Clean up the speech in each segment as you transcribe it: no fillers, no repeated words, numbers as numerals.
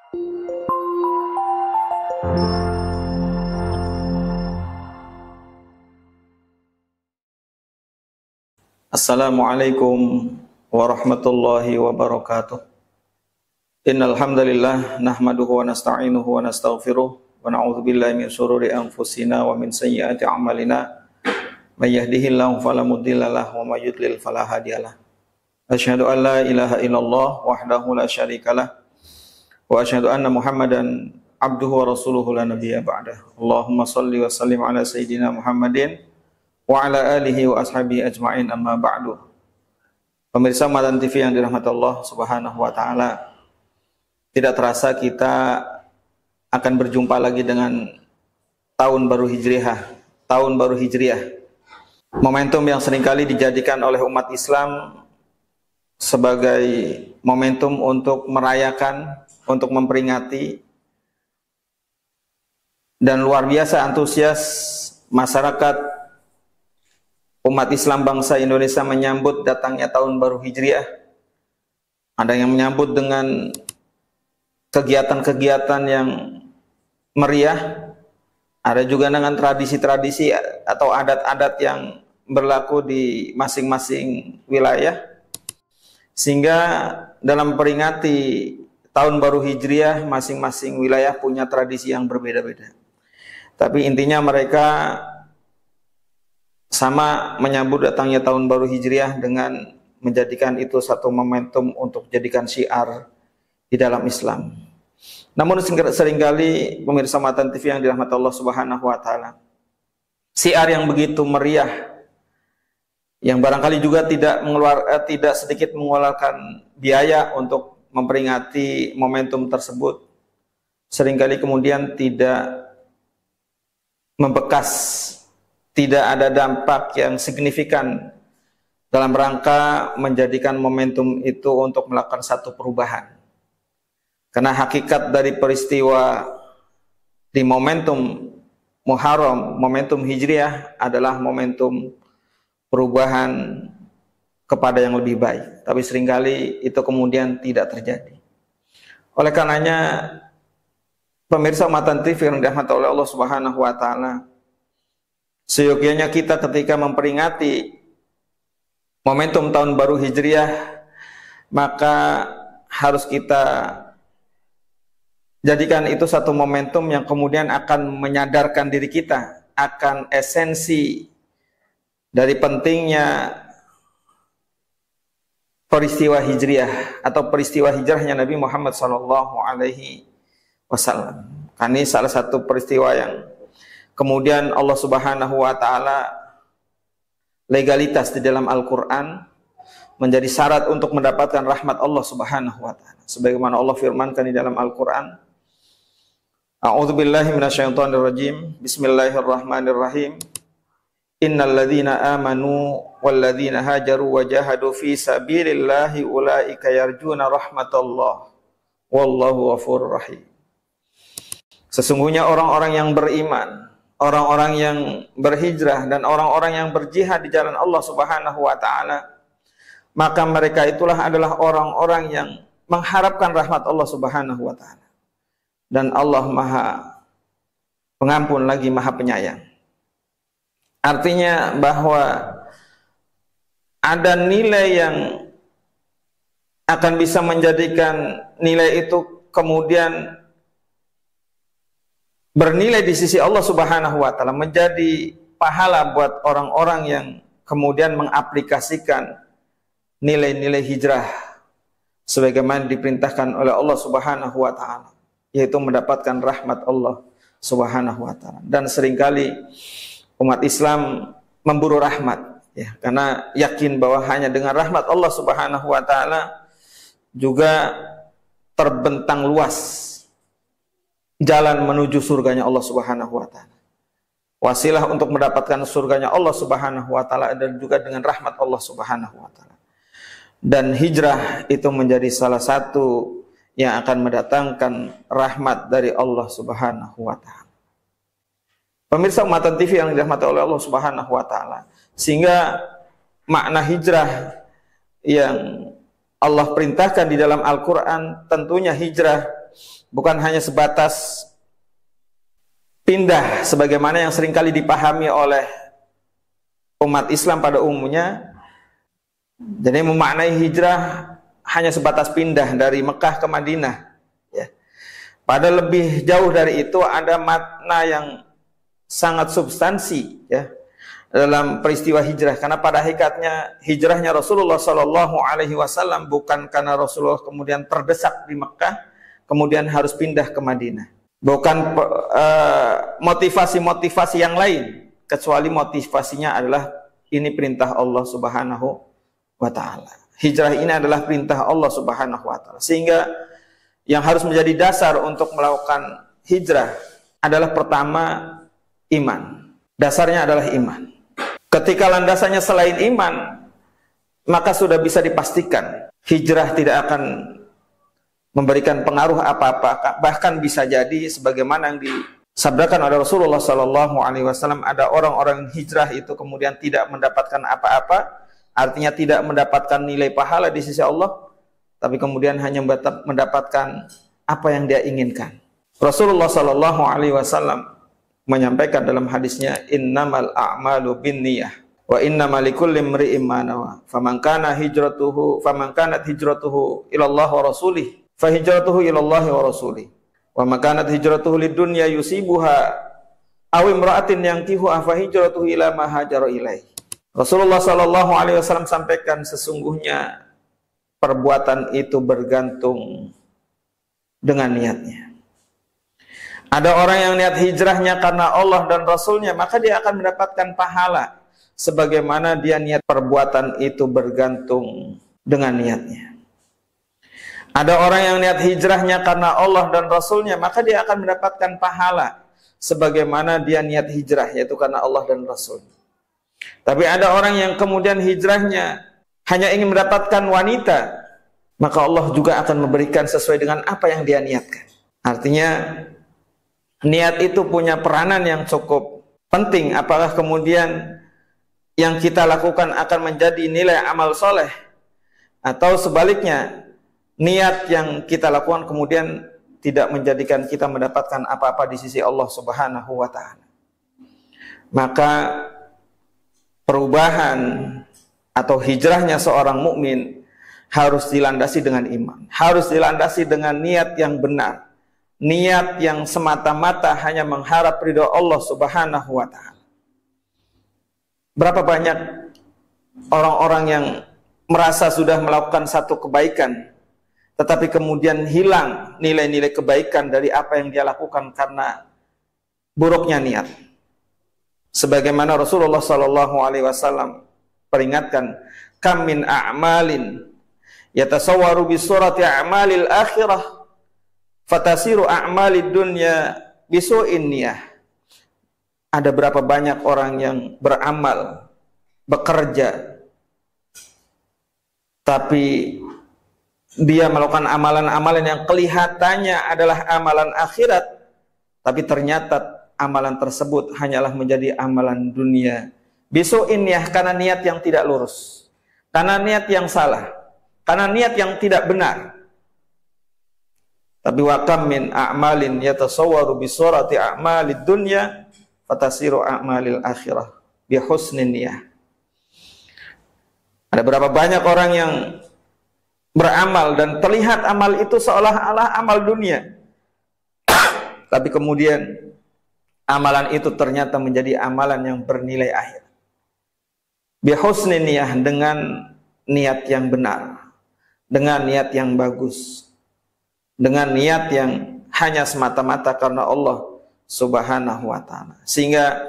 Assalamualaikum warahmatullahi wabarakatuh. Innal hamdalillah nahmaduhu wa nasta'inuhu wa nastaghfiruh wa na'udzu billahi min shururi anfusina wa min sayyiati a'malina. May yahdihillahu fala mudilla lahu wa may yudlil fala hadiyalah. Asyhadu an la ilaha illallah wahdahu la syarikalah wa asyhadu anna Muhammadan abduhu wa rasuluhu la nabiyya ba'dah. Allahumma shalli wa sallim ala sayyidina Muhammadin wa ala alihi wa ashabihi ajma'in, amma ba'du. Pemirsa Matan TV yang dirahmati Allah Subhanahu wa taala, tidak terasa kita akan berjumpa lagi dengan tahun baru Hijriah. Momentum yang seringkali dijadikan oleh umat Islam sebagai momentum untuk merayakan, untuk memperingati, dan luar biasa antusias masyarakat umat Islam bangsa Indonesia menyambut datangnya tahun baru Hijriah. Ada yang menyambut dengan kegiatan-kegiatan yang meriah, ada juga dengan tradisi-tradisi atau adat-adat yang berlaku di masing-masing wilayah, sehingga dalam memperingati tahun baru Hijriah masing-masing wilayah punya tradisi yang berbeda-beda. Tapi intinya mereka sama menyambut datangnya tahun baru Hijriah dengan menjadikan itu satu momentum untuk jadikan syiar di dalam Islam. Namun seringkali pemirsa Matan TV yang dirahmati Allah Subhanahu wa taala, syiar yang begitu meriah, yang barangkali juga tidak sedikit mengeluarkan biaya untuk memperingati momentum tersebut, seringkali kemudian tidak membekas, tidak ada dampak yang signifikan dalam rangka menjadikan momentum itu untuk melakukan satu perubahan. Karena hakikat dari peristiwa di momentum Muharram, momentum Hijriah adalah momentum perubahan kepada yang lebih baik. Tapi seringkali itu kemudian tidak terjadi. Oleh karenanya, pemirsa Matan TV yang dirahmati oleh Allah Subhanahu wa taala, seyogianya kita ketika memperingati momentum tahun baru Hijriah, maka harus kita jadikan itu satu momentum yang kemudian akan menyadarkan diri kita akan esensi dari pentingnya peristiwa Hijriah atau peristiwa hijrahnya Nabi Muhammad SAW. Ini salah satu peristiwa yang kemudian Allah Subhanahu wa taala legalitas di dalam Al-Qur'an menjadi syarat untuk mendapatkan rahmat Allah Subhanahu wa taala. Sebagaimana Allah firmankan di dalam Al-Qur'an, A'udzubillahi minasyaitonirrajim. Bismillahirrahmanirrahim. Innal ladzina amanu wal ladzina hajaru wa jahadu fi sabilillahi ulaika yarjuna rahmatallah wallahu ghafurur rahim. Sesungguhnya orang-orang yang beriman, orang-orang yang berhijrah, dan orang-orang yang berjihad di jalan Allah Subhanahu wa taala, maka mereka itulah adalah orang-orang yang mengharapkan rahmat Allah Subhanahu wa taala. Dan Allah Maha Pengampun lagi Maha Penyayang. Artinya bahwa ada nilai yang akan bisa menjadikan nilai itu kemudian bernilai di sisi Allah Subhanahu wa taala, menjadi pahala buat orang-orang yang kemudian mengaplikasikan nilai-nilai hijrah sebagaimana diperintahkan oleh Allah Subhanahu wa taala, yaitu mendapatkan rahmat Allah Subhanahu wa taala. Dan seringkali umat Islam memburu rahmat, ya, karena yakin bahwa hanya dengan rahmat Allah Subhanahu wa taala juga terbentang luas jalan menuju surganya Allah Subhanahu wa taala. Wasilah untuk mendapatkan surganya Allah Subhanahu wa taala dan juga dengan rahmat Allah Subhanahu wa taala. Dan hijrah itu menjadi salah satu yang akan mendatangkan rahmat dari Allah Subhanahu wa taala. Pemirsa Matan TV yang dirahmati oleh Allah Subhanahu wa taala, sehingga makna hijrah yang Allah perintahkan di dalam Al-Qur'an tentunya hijrah bukan hanya sebatas pindah sebagaimana yang seringkali dipahami oleh umat Islam pada umumnya. Jadi memaknai hijrah hanya sebatas pindah dari Mekah ke Madinah, ya. Pada lebih jauh dari itu ada makna yang sangat substansi, ya, dalam peristiwa hijrah. Karena pada hakikatnya hijrahnya Rasulullah Shallallahu Alaihi Wasallam bukan karena Rasulullah kemudian terdesak di Mekah, kemudian harus pindah ke Madinah. Bukan motivasi-motivasi yang lain, kecuali motivasinya adalah ini perintah Allah Subhanahu wa Ta'ala. Hijrah ini adalah perintah Allah Subhanahu wa Ta'ala. Sehingga yang harus menjadi dasar untuk melakukan hijrah adalah pertama iman. Dasarnya adalah iman. Ketika landasannya selain iman, maka sudah bisa dipastikan hijrah tidak akan memberikan pengaruh apa-apa. Bahkan bisa jadi sebagaimana yang disabdakan oleh Rasulullah Sallallahu Alaihi Wasallam, ada orang-orang hijrah itu kemudian tidak mendapatkan apa-apa, artinya tidak mendapatkan nilai pahala di sisi Allah, tapi kemudian hanya mendapatkan apa yang dia inginkan. Rasulullah Sallallahu Alaihi Wasallam menyampaikan dalam hadisnya, innamal a'malu binniyah wa innamal likulli imri'in ma nawa. Faman kanat hijratuhu ila Allah wa rasulih fa hijratuhu ila Allah wa rasulih. Wa man kanat hijratuhu lidunya yusibuha aw imra'atin yankihuha fa hijratuhu ila ma hajara ilaihi. Rasulullah sallallahu alaihi wasallam sampaikan, sesungguhnya perbuatan itu bergantung dengan niatnya. Ada orang yang niat hijrahnya karena Allah dan Rasulnya, maka dia akan mendapatkan pahala sebagaimana dia niat. Perbuatan itu bergantung dengan niatnya. Ada orang yang niat hijrahnya karena Allah dan Rasulnya, maka dia akan mendapatkan pahala sebagaimana dia niat hijrah, yaitu karena Allah dan Rasulnya. Tapi ada orang yang kemudian hijrahnya hanya ingin mendapatkan wanita, maka Allah juga akan memberikan sesuai dengan apa yang dia niatkan. Artinya niat itu punya peranan yang cukup penting. Apakah kemudian yang kita lakukan akan menjadi nilai amal soleh, atau sebaliknya niat yang kita lakukan kemudian tidak menjadikan kita mendapatkan apa-apa di sisi Allah Subhanahu wa Ta'ala. Maka perubahan atau hijrahnya seorang mukmin harus dilandasi dengan iman, harus dilandasi dengan niat yang benar, niat yang semata-mata hanya mengharap ridho Allah Subhanahu wa Ta'ala. Berapa banyak orang-orang yang merasa sudah melakukan satu kebaikan, tetapi kemudian hilang nilai-nilai kebaikan dari apa yang dia lakukan karena buruknya niat. Sebagaimana Rasulullah Sallallahu Alaihi Wasallam peringatkan, kam min a'malin yatasawwaru bi surati a'malil akhirah fatasiru a'malid dunya bisu'in niyah. Ada berapa banyak orang yang beramal, bekerja, tapi dia melakukan amalan-amalan yang kelihatannya adalah amalan akhirat, tapi ternyata amalan tersebut hanyalah menjadi amalan dunia. Bisu'in niyah, karena niat yang tidak lurus, karena niat yang salah, karena niat yang tidak benar. Tapi wa kam min a'malin yatasawwaru bi surati a'malid dunya fatasiru a'malil akhirah bi husnin niyah. Ada berapa banyak orang yang beramal dan terlihat amal itu seolah-olah amal dunia, tapi kemudian amalan itu ternyata menjadi amalan yang bernilai akhir. Bi husnin niyah, dengan niat yang benar, dengan niat yang bagus, dengan niat yang hanya semata-mata karena Allah Subhanahu wa Ta'ala. Sehingga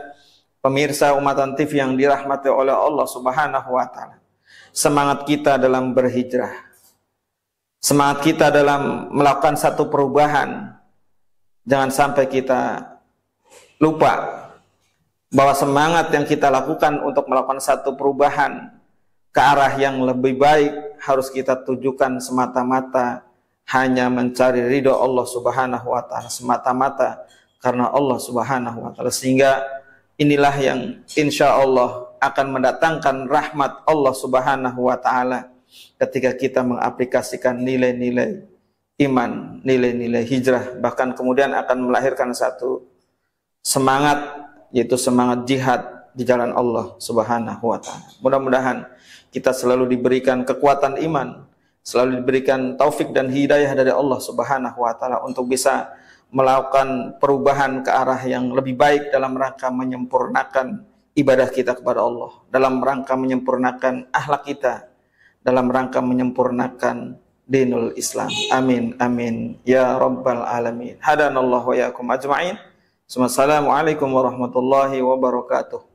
pemirsa Umatan TV yang dirahmati oleh Allah Subhanahu wa Ta'ala, semangat kita dalam berhijrah, semangat kita dalam melakukan satu perubahan, jangan sampai kita lupa bahwa semangat yang kita lakukan untuk melakukan satu perubahan ke arah yang lebih baik harus kita tujukan semata-mata hanya mencari ridho Allah Subhanahu wa Ta'ala, semata-mata karena Allah Subhanahu wa Ta'ala. Sehingga inilah yang insya Allah akan mendatangkan rahmat Allah Subhanahu wa Ta'ala ketika kita mengaplikasikan nilai-nilai iman, nilai-nilai hijrah, bahkan kemudian akan melahirkan satu semangat, yaitu semangat jihad di jalan Allah Subhanahu wa taala. Mudah-mudahan kita selalu diberikan kekuatan iman, selalu diberikan taufik dan hidayah dari Allah Subhanahu wa taala untuk bisa melakukan perubahan ke arah yang lebih baik dalam rangka menyempurnakan ibadah kita kepada Allah, dalam rangka menyempurnakan akhlak kita, dalam rangka menyempurnakan dinul Islam. Amin amin ya rabbal alamin. Hadanallahu wa iyyakum ajma'in. Assalamualaikum warahmatullahi wabarakatuh.